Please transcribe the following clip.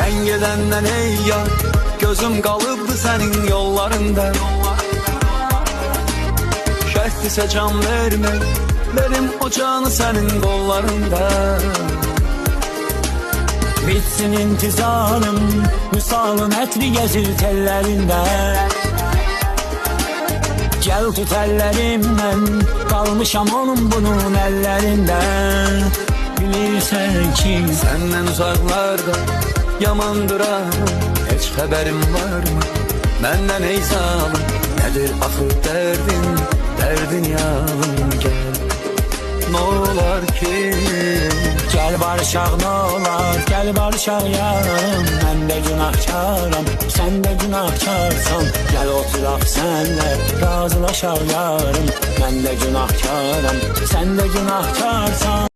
Sen gedəndən ey yar, gözüm qalıbdı sənin yollarında. Şərtlisə can vermək, verim o canı sənin qollarında. Bitsin intizarım, misalın ətri gəzir tellərində. Gəl tut əllərimdən, qalmışam onun bunun əllərində. Bilirsən ki, səndən uzaqlarda yamandıram, heç xəbərim varmı? Məndən ey zalım, nədir axı dərdin, dərdin yalım gəl. N'olar ki, gəl barışaq n'olar, gəl barışaq yarım. Mən də günahkaram, sən də günahkarsan. Gəl oturaq sənlə, razılaşaq yarım. Mən də günahkaram, sən də günahkarsan.